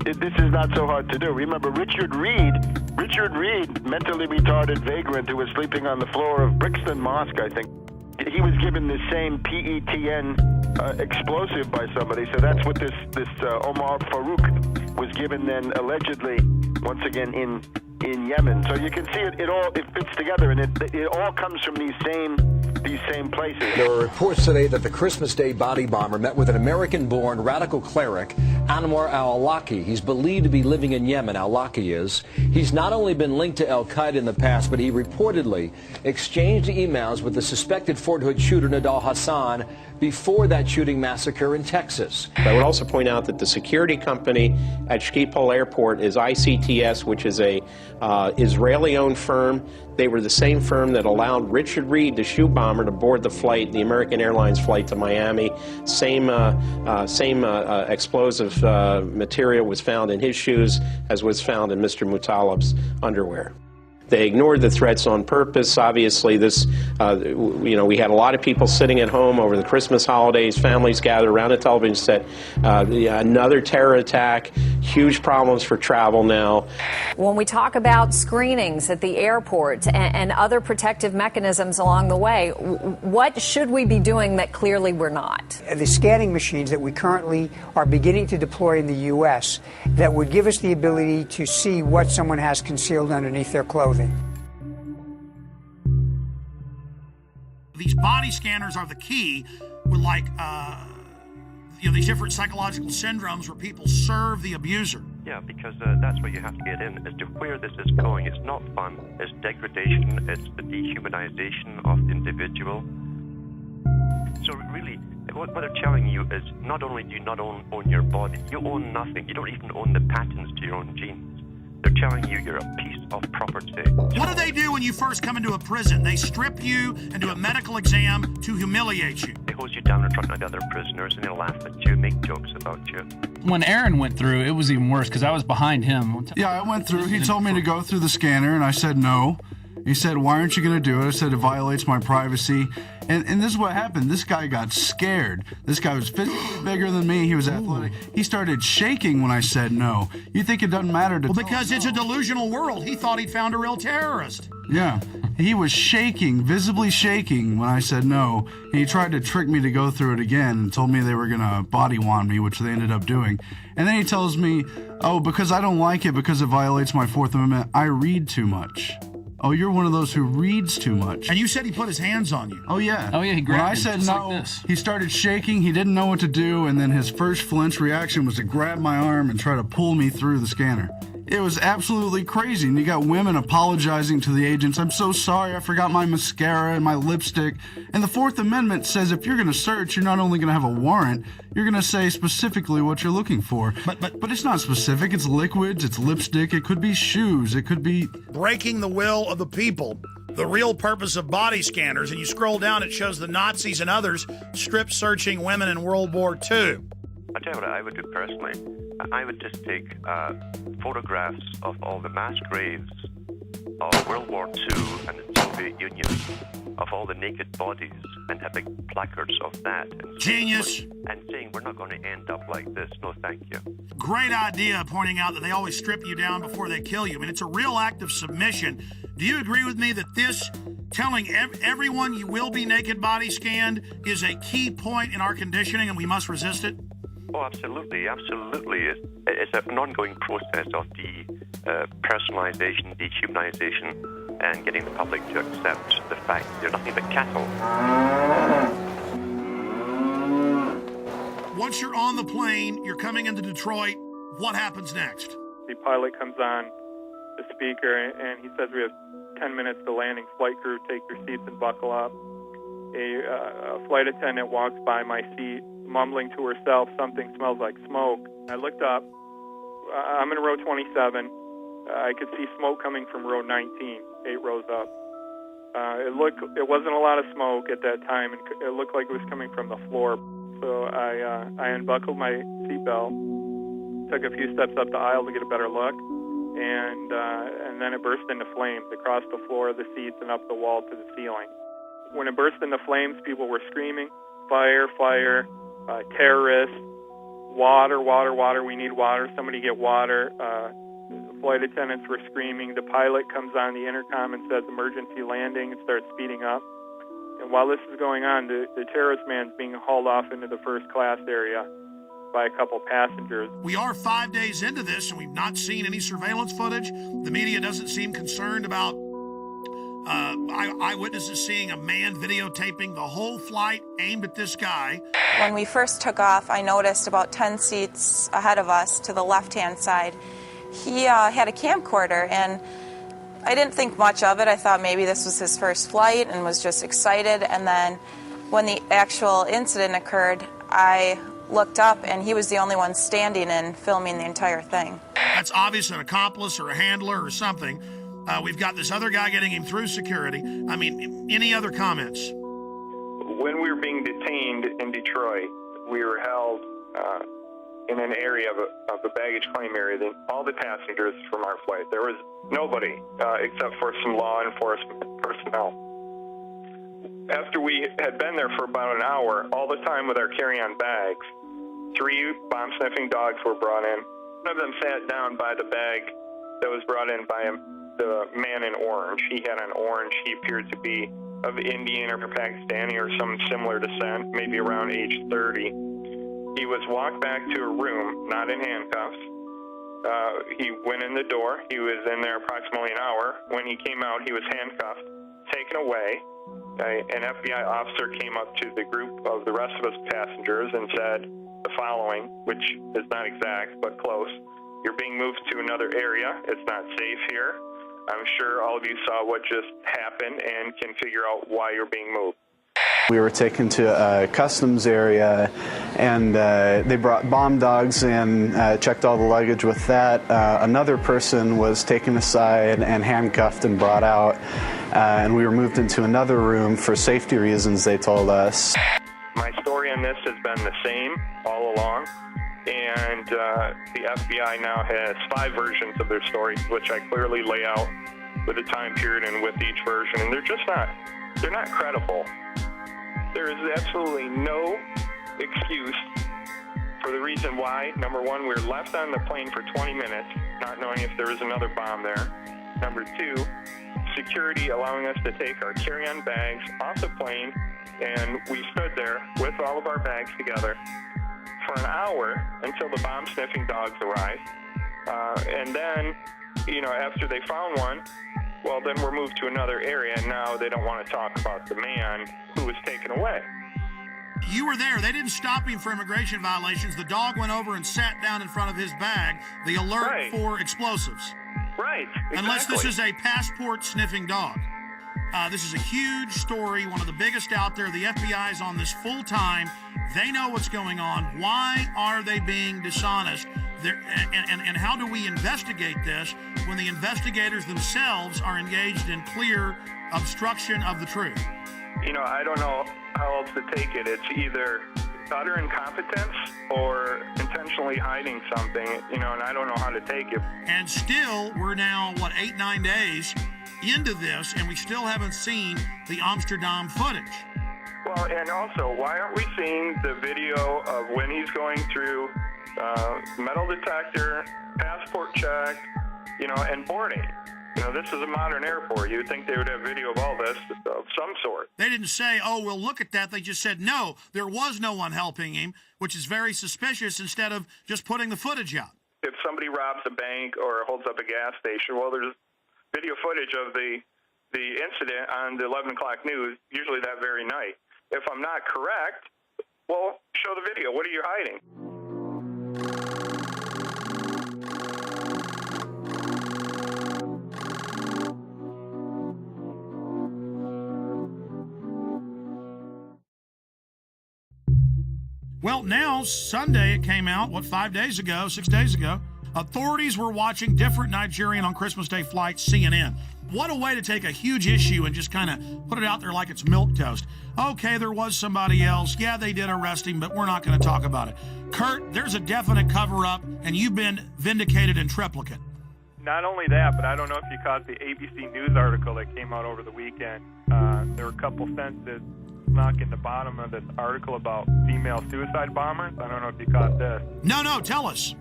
this is not so hard to do. Remember Richard Reed, mentally retarded vagrant who was sleeping on the floor of Brixton Mosque, I think. He was given the same PETN explosive by somebody. So that's what this Omar Farouk was given then, allegedly, once again in Yemen. So you can see it fits together, and it all comes from these same places. There are reports today that the Christmas Day body bomber met with an American-born radical cleric, Anwar al-Awlaki. He's believed to be living in Yemen, al-Awlaki is. He's not only been linked to al-Qaeda in the past, but he reportedly exchanged emails with the suspected Fort Hood shooter Nidal Hassan before that shooting massacre in Texas. I would also point out that the security company at Schiphol Airport is ICTS, which is a Israeli-owned firm. They were the same firm that allowed Richard Reed, the shoe bomber, to board the flight, the American Airlines flight to Miami. Same explosive material was found in his shoes as was found in Mr. Mutalib's underwear. They ignored the threats on purpose. Obviously, this, we had a lot of people sitting at home over the Christmas holidays, families gathered around a television set. Another terror attack, huge problems for travel now. When we talk about screenings at the airport and other protective mechanisms along the way, what should we be doing that clearly we're not? The scanning machines that we currently are beginning to deploy in the U.S. that would give us the ability to see what someone has concealed underneath their clothing. These body scanners are the key with these different psychological syndromes where people serve the abuser. Yeah, because that's what you have to get in, as to where this is going. It's not fun. It's degradation. It's the dehumanization of the individual. So really, what they're telling you is not only do you not own your body, you own nothing. You don't even own the patents to your own genes. They're telling you you're a piece of property. What do they do when you first come into a prison? They strip you and do a medical exam to humiliate you. They hose you down in front of other prisoners and they laugh at you, make jokes about you. When Aaron went through, it was even worse because I was behind him. Yeah, I went through. He told me to go through the scanner, and I said no. He said, "Why aren't you going to do it?" I said, "It violates my privacy." And this is what happened. This guy got scared. This guy was physically bigger than me. He was athletic. He started shaking when I said no. You think it doesn't matter to... Well, because it's a delusional world. He thought he'd found a real terrorist. Yeah. He was shaking, visibly shaking when I said no. He tried to trick me to go through it again and told me they were going to body wand me, which they ended up doing. And then he tells me, "Oh, because I don't like it because it violates my Fourth Amendment, I read too much." Oh, you're one of those who reads too much. And you said he put his hands on you. Oh, yeah. Oh, yeah, he grabbed When I him said just no, like this. He started shaking. He didn't know what to do, and then his first flinch reaction was to grab my arm and try to pull me through the scanner. It was absolutely crazy, and you got women apologizing to the agents. "I'm so sorry, I forgot my mascara and my lipstick." And the Fourth Amendment says if you're going to search, you're not only going to have a warrant, you're going to say specifically what you're looking for. But it's not specific. It's liquids, it's lipstick, it could be shoes, it could be... Breaking the will of the people. The real purpose of body scanners, and you scroll down, it shows the Nazis and others strip-searching women in World War II. I'll tell you what I would do personally. I would just take photographs of all the mass graves of World War II and the Soviet Union, of all the naked bodies, and have big placards of that. And Genius! And saying, we're not going to end up like this. No, thank you. Great idea, pointing out that they always strip you down before they kill you. I mean, it's a real act of submission. Do you agree with me that this, telling everyone you will be naked body scanned, is a key point in our conditioning and we must resist it? Oh, absolutely, absolutely. It's an ongoing process of personalization, dehumanization, and getting the public to accept the fact that they're nothing but cattle. Once you're on the plane, you're coming into Detroit, what happens next? The pilot comes on the speaker and he says we have 10 minutes to landing. Flight crew, take your seats and buckle up. A flight attendant walks by my seat, mumbling to herself, "Something smells like smoke." I looked up. I'm in row 27. I could see smoke coming from row 19, 8 rows up. It wasn't a lot of smoke at that time, and it looked like it was coming from the floor. So I unbuckled my seatbelt, took a few steps up the aisle to get a better look, and then it burst into flames across the floor of the seats and up the wall to the ceiling. When it burst into flames, people were screaming, "Fire, fire, terrorists." water, water, water, we need water, somebody get water. Flight attendants were screaming. The pilot comes on the intercom and says emergency landing and starts speeding up. And while this is going on, the terrorist man's being hauled off into the first class area by a couple passengers. We are 5 days into this, and we've not seen any surveillance footage. The media doesn't seem concerned about eyewitnesses seeing a man videotaping the whole flight aimed at this guy. When we first took off, I noticed about 10 seats ahead of us to the left-hand side, he had a camcorder, and I didn't think much of it. I thought maybe this was his first flight and was just excited. And then when the actual incident occurred, I looked up, and he was the only one standing and filming the entire thing. That's obviously an accomplice or a handler or something. We've got this other guy getting him through security. I mean, any other comments? When we were being detained in Detroit, we were held in an area of the baggage claim area. All the passengers from our flight, there was nobody except for some law enforcement personnel. After we had been there for about an hour, all the time with our carry-on bags, 3 bomb-sniffing dogs were brought in. One of them sat down by the bag that was brought in by the man in orange. He had on orange. He appeared to be of Indian or Pakistani or some similar descent, maybe around age 30. He was walked back to a room, not in handcuffs. He went in the door. He was in there approximately an hour. When he came out, he was handcuffed, taken away. An FBI officer came up to the group of the rest of us passengers and said the following, which is not exact but close. You're being moved to another area. It's not safe here. I'm sure all of you saw what just happened and can figure out why you're being moved. We were taken to a customs area, and they brought bomb dogs in, checked all the luggage with that. Another person was taken aside and handcuffed and brought out, and we were moved into another room for safety reasons, they told us. My story on this has been the same all along, and the FBI now has 5 versions of their story, which I clearly lay out with a time period and with each version, and they're not credible. There is absolutely no excuse for the reason why. Number one, we were left on the plane for 20 minutes, not knowing if there was another bomb there. Number 2, security allowing us to take our carry-on bags off the plane, and we stood there with all of our bags together for an hour until the bomb-sniffing dogs arrived. And then, after they found one, well, then we're moved to another area, and now they don't want to talk about the man who was taken away. You were there. They didn't stop him for immigration violations. The dog went over and sat down in front of his bag, the alert for explosives. Right, exactly. Unless this is a passport-sniffing dog. This is a huge story, one of the biggest out there. The FBI is on this full time. They know what's going on. Why are they being dishonest? And how do we investigate this when the investigators themselves are engaged in clear obstruction of the truth? I don't know how else to take it. It's either utter incompetence or intentionally hiding something, and I don't know how to take it. And still, we're now, 8-9 days into this, and we still haven't seen the Amsterdam footage. Well, and also, why aren't we seeing the video of when he's going through metal detector, passport check, and boarding? This is a modern airport. You'd think they would have video of all this of some sort. They didn't say, we'll look at that. They just said, no, there was no one helping him, which is very suspicious, instead of just putting the footage out. If somebody robs a bank or holds up a gas station, well, there's video footage of the incident on the 11 o'clock news, usually that very night. If I'm not correct, well, show the video. What are you hiding? Well, now, Sunday, it came out, 6 days ago, authorities were watching different Nigerian on Christmas Day flights, CNN. What a way to take a huge issue and just kind of put it out there like it's milquetoast. Okay, there was somebody else. Yeah, they did arrest him, but we're not going to talk about it. Kurt, there's a definite cover-up, and you've been vindicated in triplicate. Not only that, but I don't know if you caught the ABC News article that came out over the weekend. There were a couple sentences snuck in the bottom of this article about female suicide bombers. I don't know if you caught this. No, tell us.